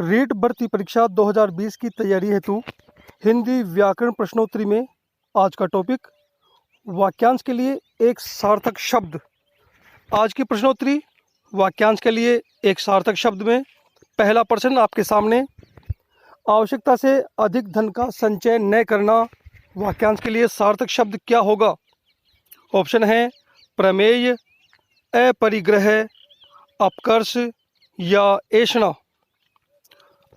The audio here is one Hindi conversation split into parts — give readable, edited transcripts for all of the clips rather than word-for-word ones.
रीट भर्ती परीक्षा 2020 की तैयारी हेतु हिंदी व्याकरण प्रश्नोत्तरी में आज का टॉपिक वाक्यांश के लिए एक सार्थक शब्द। आज की प्रश्नोत्तरी वाक्यांश के लिए एक सार्थक शब्द में पहला प्रश्न आपके सामने। आवश्यकता से अधिक धन का संचय न करना वाक्यांश के लिए सार्थक शब्द क्या होगा? ऑप्शन है प्रमेय, अपरिग्रह, अपकर्ष या ऐषणा।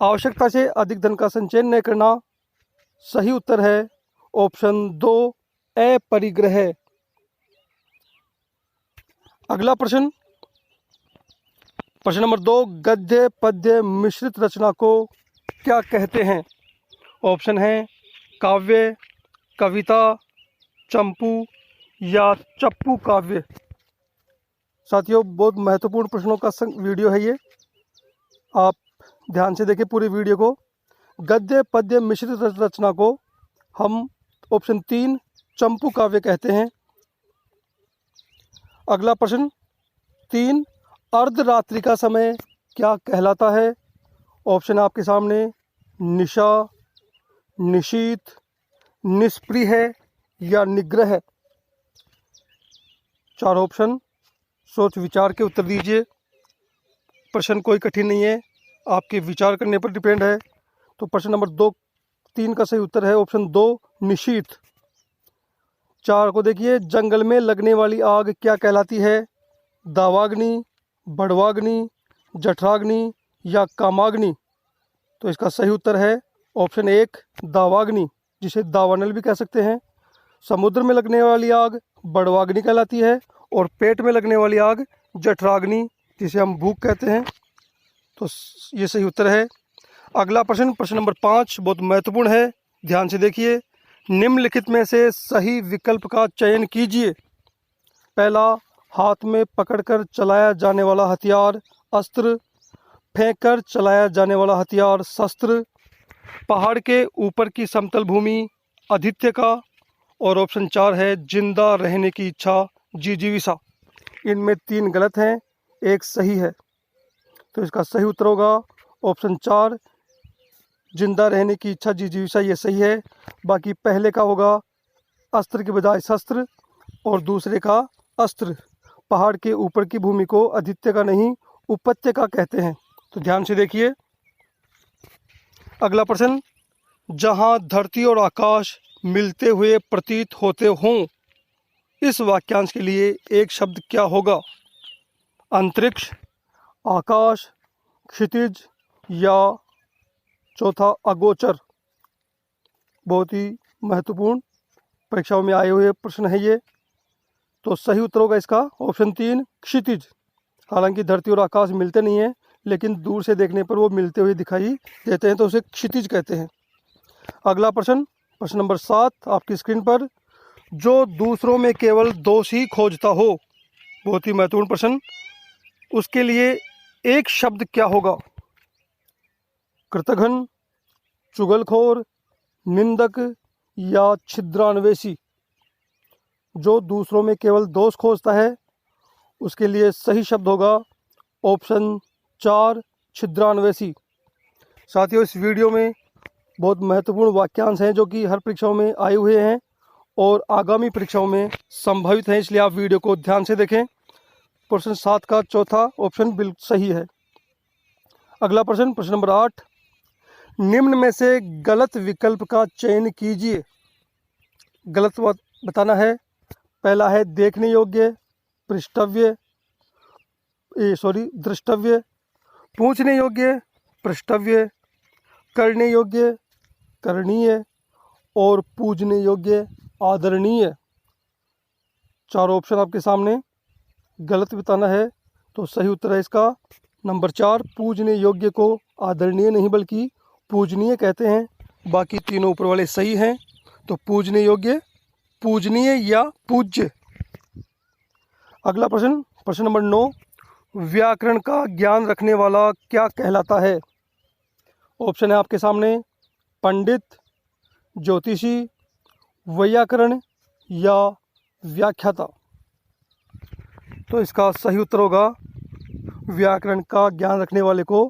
आवश्यकता से अधिक धन का संचय न करना, सही उत्तर है ऑप्शन 2 अपरिग्रह। अगला प्रश्न नंबर 2, गद्य पद्य मिश्रित रचना को क्या कहते हैं? ऑप्शन है काव्य, कविता, चंपू या चप्पू काव्य। साथियों, बहुत महत्वपूर्ण प्रश्नों का वीडियो है ये, आप ध्यान से देखें पूरी वीडियो को। गद्य पद्य मिश्रित रचना को हम ऑप्शन 3 चंपू काव्य कहते हैं। अगला प्रश्न 3, अर्धरात्रि का समय क्या कहलाता है? ऑप्शन आपके सामने निशा, निशीथ, निष्प्रिय या निग्रह। 4 ऑप्शन, सोच विचार के उत्तर दीजिए। प्रश्न कोई कठिन नहीं है, आपके विचार करने पर डिपेंड है। तो प्रश्न नंबर 3 का सही उत्तर है ऑप्शन 2 निशीथ। 4 को देखिए, जंगल में लगने वाली आग क्या कहलाती है? दावाग्नि, बड़वाग्नि, जठराग्नि या कामाग्नि। तो इसका सही उत्तर है ऑप्शन 1 दावाग्नि, जिसे दावानल भी कह सकते हैं। समुद्र में लगने वाली आग बड़वाग्नि कहलाती है और पेट में लगने वाली आग जठराग्नि, जिसे हम भूख कहते हैं। तो ये सही उत्तर है। अगला प्रश्न नंबर 5 बहुत महत्वपूर्ण है, ध्यान से देखिए। निम्नलिखित में से सही विकल्प का चयन कीजिए। पहला, हाथ में पकड़कर चलाया जाने वाला हथियार अस्त्र, फेंककर चलाया जाने वाला हथियार शस्त्र, पहाड़ के ऊपर की समतल भूमि आदित्य का, और ऑप्शन 4 है जिंदा रहने की इच्छा जिजीविषा। इनमें 3 गलत हैं, एक सही है। तो इसका सही उत्तर होगा ऑप्शन 4 जिंदा रहने की इच्छा जिजीविषा, ये सही है। बाकी पहले का होगा अस्त्र के बजाय शस्त्र और दूसरे का अस्त्र। पहाड़ के ऊपर की भूमि को आदित्य का नहीं उपत्यका कहते हैं। तो ध्यान से देखिए। अगला प्रश्न, जहां धरती और आकाश मिलते हुए प्रतीत होते हों, इस वाक्यांश के लिए एक शब्द क्या होगा? अंतरिक्ष, आकाश, क्षितिज या चौथा अगोचर। बहुत ही महत्वपूर्ण परीक्षाओं में आए हुए प्रश्न है ये। तो सही उत्तर होगा इसका ऑप्शन 3 क्षितिज। हालांकि धरती और आकाश मिलते नहीं हैं, लेकिन दूर से देखने पर वो मिलते हुए दिखाई देते हैं, तो उसे क्षितिज कहते हैं। अगला प्रश्न नंबर 7 आपकी स्क्रीन पर, जो दूसरों में केवल दोष ही खोजता हो, बहुत ही महत्वपूर्ण प्रश्न, उसके लिए एक शब्द क्या होगा? कृतघ्न, चुगलखोर, निंदक या छिद्रान्वेषी। जो दूसरों में केवल दोष खोजता है, उसके लिए सही शब्द होगा ऑप्शन 4 छिद्रान्वेषी। साथियों, इस वीडियो में बहुत महत्वपूर्ण वाक्यांश हैं जो कि हर परीक्षाओं में आए हुए हैं और आगामी परीक्षाओं में संभावित हैं, इसलिए आप वीडियो को ध्यान से देखें। प्रश्न 7 का चौथा ऑप्शन बिल्कुल सही है। अगला प्रश्न नंबर 8, निम्न में से गलत विकल्प का चयन कीजिए। गलत बताना है। पहला है देखने योग्य, दृष्टव्य, पूछने योग्य, पृष्ठव्य, करने योग्य, करणीय और पूजने योग्य, आदरणीय। 4 ऑप्शन आपके सामने, गलत बताना है। तो सही उत्तर है इसका नंबर 4 पूजने योग्य को आदरणीय नहीं बल्कि पूजनीय कहते हैं। बाकी तीनों ऊपर वाले सही हैं। तो पूजने योग्य, पूजनीय या पूज्य। अगला प्रश्न नंबर 9, व्याकरण का ज्ञान रखने वाला क्या कहलाता है? ऑप्शन है आपके सामने पंडित, ज्योतिषी, वैयाकरण या व्याख्याता। तो इसका सही उत्तर होगा व्याकरण का ज्ञान रखने वाले को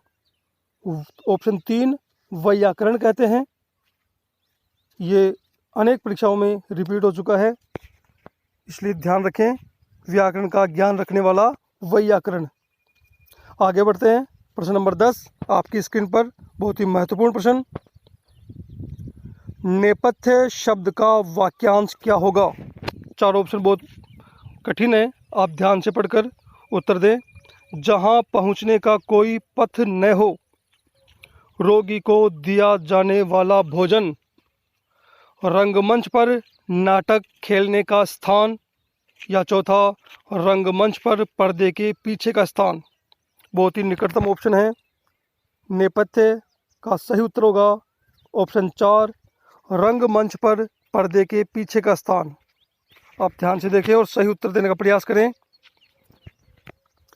ऑप्शन 3 वैयाकरण कहते हैं। ये अनेक परीक्षाओं में रिपीट हो चुका है, इसलिए ध्यान रखें, व्याकरण का ज्ञान रखने वाला वैयाकरण। आगे बढ़ते हैं, प्रश्न नंबर 10 आपकी स्क्रीन पर, बहुत ही महत्वपूर्ण प्रश्न। नेपथ्य शब्द का वाक्यांश क्या होगा? 4 ऑप्शन बहुत कठिन है, आप ध्यान से पढ़कर उत्तर दें। जहां पहुंचने का कोई पथ न हो, रोगी को दिया जाने वाला भोजन, रंगमंच पर नाटक खेलने का स्थान, या चौथा रंगमंच पर पर्दे के पीछे का स्थान। बहुत ही निकटतम ऑप्शन है। नेपथ्य का सही उत्तर होगा ऑप्शन 4 रंगमंच पर पर्दे के पीछे का स्थान। आप ध्यान से देखें और सही उत्तर देने का प्रयास करें।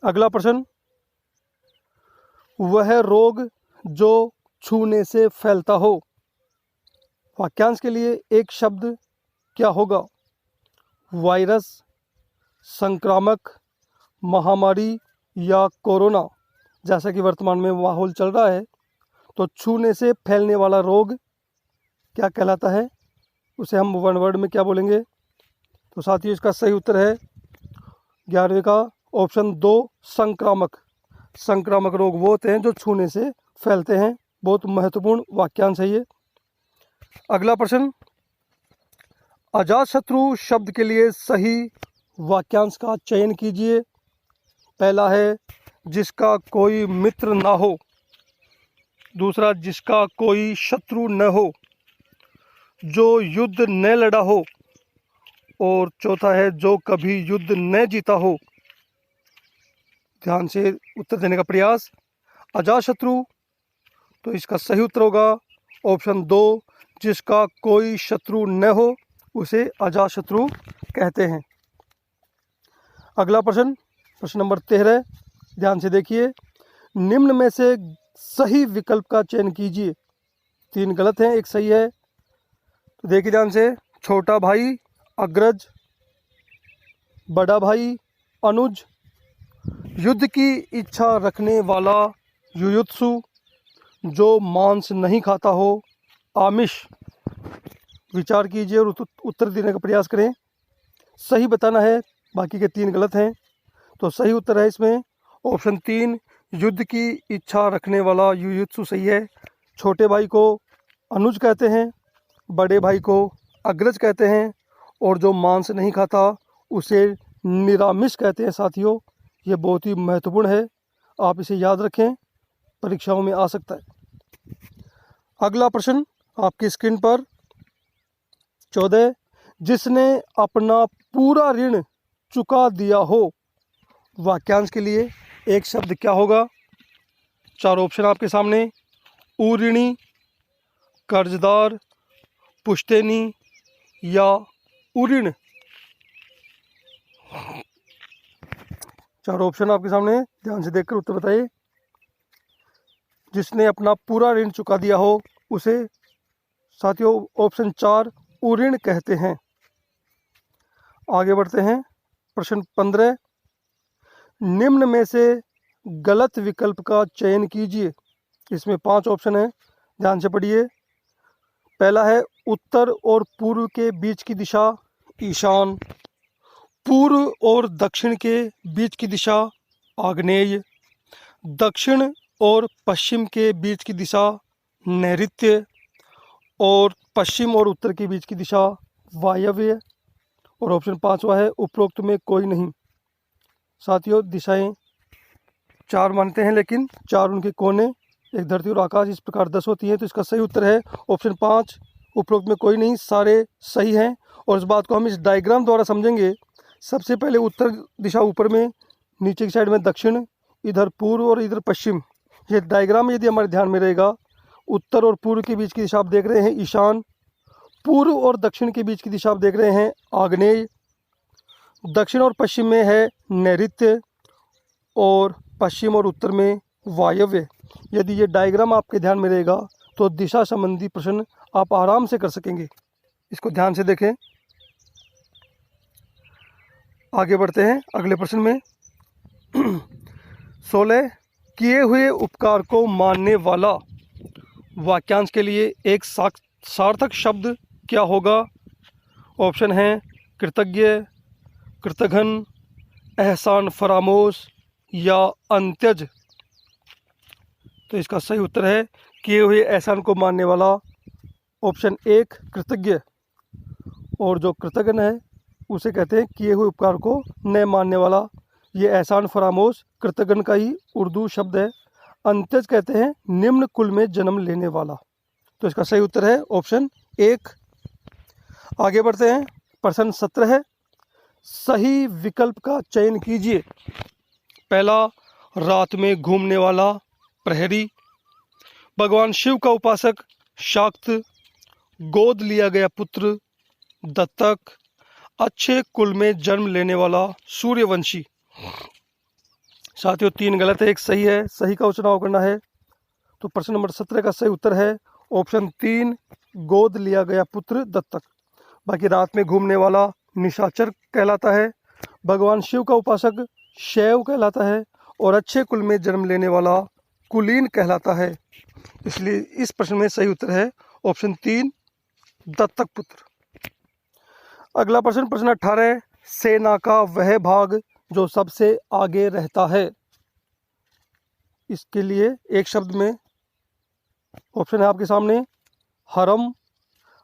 अगला प्रश्न, वह रोग जो छूने से फैलता हो। वाक्यांश के लिए एक शब्द क्या होगा? वायरस, संक्रामक, महामारी या कोरोना। जैसा कि वर्तमान में माहौल चल रहा है, तो छूने से फैलने वाला रोग क्या कहलाता है, उसे हम वन वर्ड में क्या बोलेंगे? तो साथियों, इसका सही उत्तर है 11वें का ऑप्शन 2 संक्रामक। संक्रामक रोग वो होते हैं जो छूने से फैलते हैं। बहुत महत्वपूर्ण वाक्यांश है ये। अगला प्रश्न, अजातशत्रु शब्द के लिए सही वाक्यांश का चयन कीजिए। पहला है जिसका कोई मित्र ना हो, दूसरा जिसका कोई शत्रु न हो, जो युद्ध न लड़ा हो, और चौथा है जो कभी युद्ध न जीता हो। ध्यान से उत्तर देने का प्रयास। अजातशत्रु, तो इसका सही उत्तर होगा ऑप्शन 2 जिसका कोई शत्रु न हो उसे अजातशत्रु कहते हैं। अगला प्रश्न, प्रश्न नंबर 13, ध्यान से देखिए। निम्न में से सही विकल्प का चयन कीजिए। 3 गलत हैं, 1 सही है। तो देखिए ध्यान से, छोटा भाई अग्रज, बड़ा भाई अनुज, युद्ध की इच्छा रखने वाला युयुत्सु, जो मांस नहीं खाता हो आमिष। विचार कीजिए और उत्तर देने का प्रयास करें। सही बताना है, बाकी के 3 गलत हैं। तो सही उत्तर है इसमें ऑप्शन 3 युद्ध की इच्छा रखने वाला युयुत्सु सही है। छोटे भाई को अनुज कहते हैं, बड़े भाई को अग्रज कहते हैं, और जो मांस नहीं खाता उसे निरामिष कहते हैं। साथियों, ये बहुत ही महत्वपूर्ण है, आप इसे याद रखें, परीक्षाओं में आ सकता है। अगला प्रश्न आपकी स्क्रीन पर 14, जिसने अपना पूरा ऋण चुका दिया हो। वाक्यांश के लिए एक शब्द क्या होगा? 4 ऑप्शन आपके सामने, उऋणी, कर्जदार, पुश्तैनी या उऋण। 4 ऑप्शन आपके सामने, ध्यान से देखकर उत्तर बताइए। जिसने अपना पूरा ऋण चुका दिया हो उसे साथियों ऑप्शन 4 उऋण कहते हैं। आगे बढ़ते हैं, प्रश्न 15, निम्न में से गलत विकल्प का चयन कीजिए। इसमें 5 ऑप्शन है, ध्यान से पढ़िए। पहला है उत्तर और पूर्व के बीच की दिशा ईशान, पूर्व और दक्षिण के बीच की दिशा आग्नेय, दक्षिण और पश्चिम के बीच की दिशा नैऋत्य, और पश्चिम और उत्तर के बीच की दिशा वायव्य, और ऑप्शन 5वां है उपरोक्त में कोई नहीं। साथियों, दिशाएं 4 मानते हैं, लेकिन 4 उनके कोने, एक धरती और आकाश, इस प्रकार 10 होती हैं। तो इसका सही उत्तर है ऑप्शन 5 उपरोक्त में कोई नहीं। सारे सही हैं, और इस बात को हम इस डायग्राम द्वारा समझेंगे। सबसे पहले उत्तर दिशा ऊपर में, नीचे की साइड में दक्षिण, इधर पूर्व और इधर पश्चिम। ये डायग्राम यदि हमारे ध्यान में रहेगा, उत्तर और पूर्व के बीच की दिशा आप देख रहे हैं ईशान, पूर्व और दक्षिण के बीच की दिशा आप देख रहे हैं आग्नेय, दक्षिण और पश्चिम में है नैऋत्य, और पश्चिम और उत्तर में वायव्य। यदि ये डायग्राम आपके ध्यान में रहेगा तो दिशा संबंधी प्रश्न आप आराम से कर सकेंगे। इसको ध्यान से देखें। आगे बढ़ते हैं अगले प्रश्न में। 16, किए हुए उपकार को मानने वाला वाक्यांश के लिए एक सार्थक शब्द क्या होगा? ऑप्शन हैं कृतज्ञ, कृतघ्न, एहसान फरामोश या अंत्यज। तो इसका सही उत्तर है किए हुए एहसान को मानने वाला, ऑप्शन 1 कृतज्ञ। और जो कृतघ्न है उसे कहते हैं किए हुए उपकार को न मानने वाला। ये एहसान फरामोश कृतघ्न का ही उर्दू शब्द है। अंत्यज कहते हैं निम्न कुल में जन्म लेने वाला। तो इसका सही उत्तर है ऑप्शन 1। आगे बढ़ते हैं। प्रश्न 17 है, सही विकल्प का चयन कीजिए। पहला, रात में घूमने वाला प्रहरी, भगवान शिव का उपासक शाक्त, गोद लिया गया पुत्र दत्तक, अच्छे कुल में जन्म लेने वाला सूर्यवंशी। साथियों 3 गलत है, 1 सही है। सही का चुनाव करना है। तो प्रश्न नंबर 17 का सही उत्तर है ऑप्शन 3 गोद लिया गया पुत्र दत्तक। बाकी रात में घूमने वाला निशाचर कहलाता है, भगवान शिव का उपासक शैव कहलाता है और अच्छे कुल में जन्म लेने वाला कुलीन कहलाता है। इसलिए इस प्रश्न में सही उत्तर है ऑप्शन 3 दत्तक पुत्र। अगला प्रश्न, प्रश्न 18 है, सेना का वह भाग जो सबसे आगे रहता है। इसके लिए एक शब्द में ऑप्शन है आपके सामने, हरम,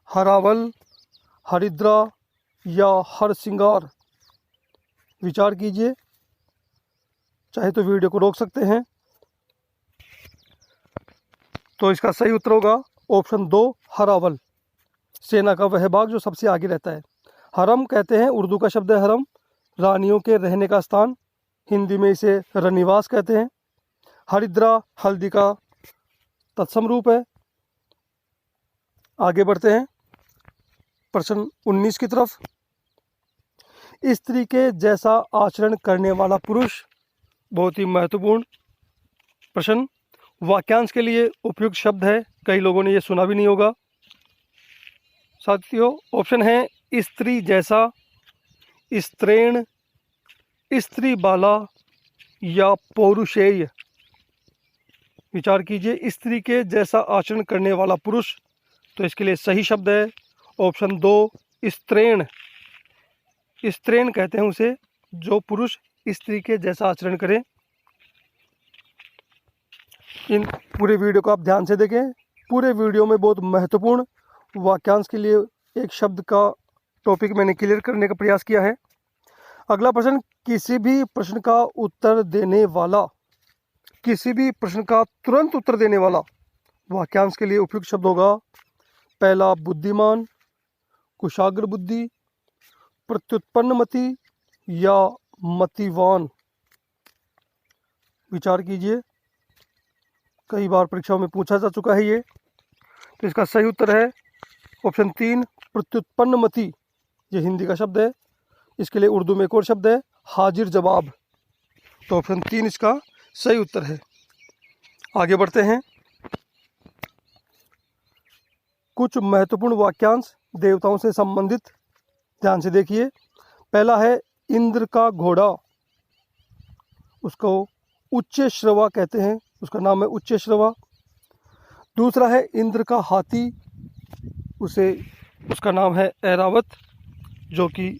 हरावल, हरिद्रा या हरसिंगार। विचार कीजिए, चाहे तो वीडियो को रोक सकते हैं। तो इसका सही उत्तर होगा ऑप्शन 2 हरावल। सेना का वह भाग जो सबसे आगे रहता है। हरम कहते हैं, उर्दू का शब्द है हरम, रानियों के रहने का स्थान, हिंदी में इसे रनिवास कहते हैं। हरिद्रा हल्दी का तत्सम रूप है। आगे बढ़ते हैं प्रश्न 19 की तरफ। स्त्री के जैसा आचरण करने वाला पुरुष, बहुत ही महत्वपूर्ण प्रश्न। वाक्यांश के लिए उपयुक्त शब्द है, कई लोगों ने ये सुना भी नहीं होगा। साथियों ऑप्शन है स्त्री जैसा, स्त्रीण, स्त्री बाला या पौरुषेय। विचार कीजिए, स्त्री के जैसा आचरण करने वाला पुरुष। तो इसके लिए सही शब्द है ऑप्शन 2 स्त्रीण। स्त्रीण कहते हैं उसे जो पुरुष स्त्री के जैसा आचरण करे। इन पूरे वीडियो को आप ध्यान से देखें। पूरे वीडियो में बहुत महत्वपूर्ण वाक्यांश के लिए एक शब्द का टॉपिक मैंने क्लियर करने का प्रयास किया है। अगला प्रश्न, किसी भी प्रश्न का उत्तर देने वाला, किसी भी प्रश्न का तुरंत उत्तर देने वाला वाक्यांश के लिए उपयुक्त शब्द होगा। पहला, बुद्धिमान, कुशाग्र बुद्धि, प्रत्युत्पन्नमति या मतिवान। विचार कीजिए, कई बार परीक्षाओं में पूछा जा चुका है ये। तो इसका सही उत्तर है ऑप्शन 3 प्रत्युत्पन्नमति। ये हिंदी का शब्द है। इसके लिए उर्दू में एक और शब्द है हाजिर जवाब। तो ऑप्शन 3 इसका सही उत्तर है। आगे बढ़ते हैं। कुछ महत्वपूर्ण वाक्यांश देवताओं से संबंधित, ध्यान से देखिए। पहला है इंद्र का घोड़ा, उसको उच्च श्रवा कहते हैं, उसका नाम है उच्च श्रवा। दूसरा है इंद्र का हाथी, उसका नाम है ऐरावत, जो कि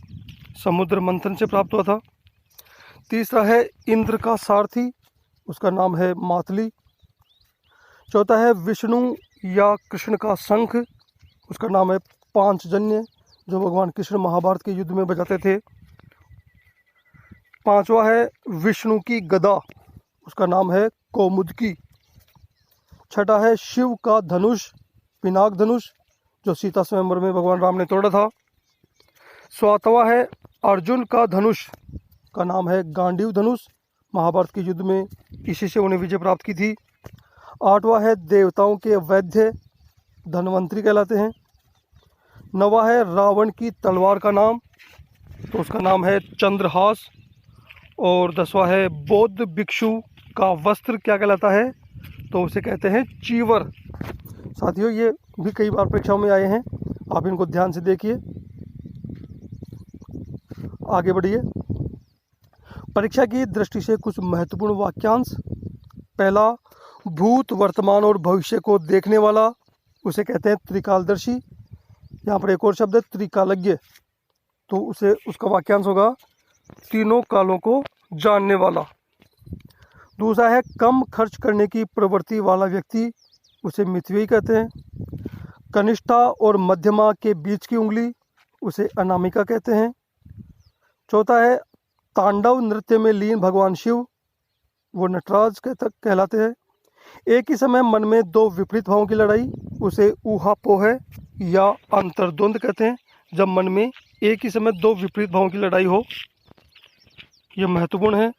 समुद्र मंथन से प्राप्त हुआ था। तीसरा है इंद्र का सारथी, उसका नाम है मातली। चौथा है विष्णु या कृष्ण का शंख, उसका नाम है पांचजन्य, जो भगवान कृष्ण महाभारत के युद्ध में बजाते थे। पांचवा है विष्णु की गदा, उसका नाम है कौमुदकी। छठा है शिव का धनुष, पिनाक धनुष, जो सीता स्वयंवर में भगवान राम ने तोड़ा था। सातवां है अर्जुन का धनुष, का नाम है गांडीव धनुष, महाभारत के युद्ध में इसी से उन्हें विजय प्राप्त की थी। आठवां है देवताओं के वैद्य, धन्वंतरी कहलाते हैं। नवा है रावण की तलवार का नाम, तो उसका नाम है चंद्रहास। और 10वां है बौद्ध भिक्षु का वस्त्र क्या कहलाता है, तो उसे कहते हैं चीवर। साथियों ये भी कई बार परीक्षाओं में आए हैं, आप इनको ध्यान से देखिए। आगे बढ़िए। परीक्षा की दृष्टि से कुछ महत्वपूर्ण वाक्यांश पहला भूत, वर्तमान और भविष्य को देखने वाला, उसे कहते हैं त्रिकालदर्शी। यहाँ पर एक और शब्द है त्रिकालज्ञ, तो उसे उसका वाक्यांश होगा तीनों कालों को जानने वाला। दूसरा है कम खर्च करने की प्रवृत्ति वाला व्यक्ति, उसे मितव्ययी कहते हैं। कनिष्ठा और मध्यमा के बीच की उंगली, उसे अनामिका कहते हैं। चौथा है तांडव नृत्य में लीन भगवान शिव, वो नटराज कहलाते हैं। एक ही समय मन में दो विपरीत भावों की लड़ाई, उसे ऊहापोह या अंतर्द्वंद कहते हैं। जब मन में एक ही समय दो विपरीत भावों की लड़ाई हो, यह महत्वपूर्ण है।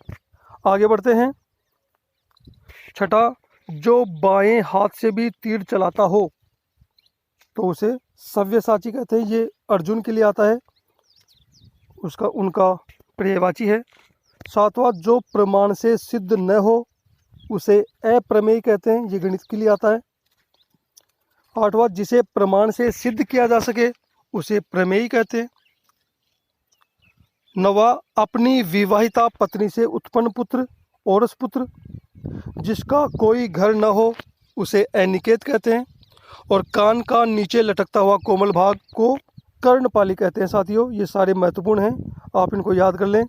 आगे बढ़ते हैं। छठा, जो बाएं हाथ से भी तीर चलाता हो, तो उसे सव्यसाची कहते हैं। ये अर्जुन के लिए आता है, उनका पर्यायवाची है। सातवां, जो प्रमाण से सिद्ध न हो, उसे अप्रमेय कहते हैं। ये गणित के लिए आता है। आठवां, जिसे प्रमाण से सिद्ध किया जा सके, उसे प्रमेय कहते हैं। नवा, अपनी विवाहिता पत्नी से उत्पन्न पुत्र, औरस पुत्र। जिसका कोई घर न हो, उसे अनिकेत कहते हैं। और कान का नीचे लटकता हुआ कोमल भाग को कर्णपाली कहते हैं। साथियों, ये सारे महत्वपूर्ण हैं, आप इनको याद कर लें।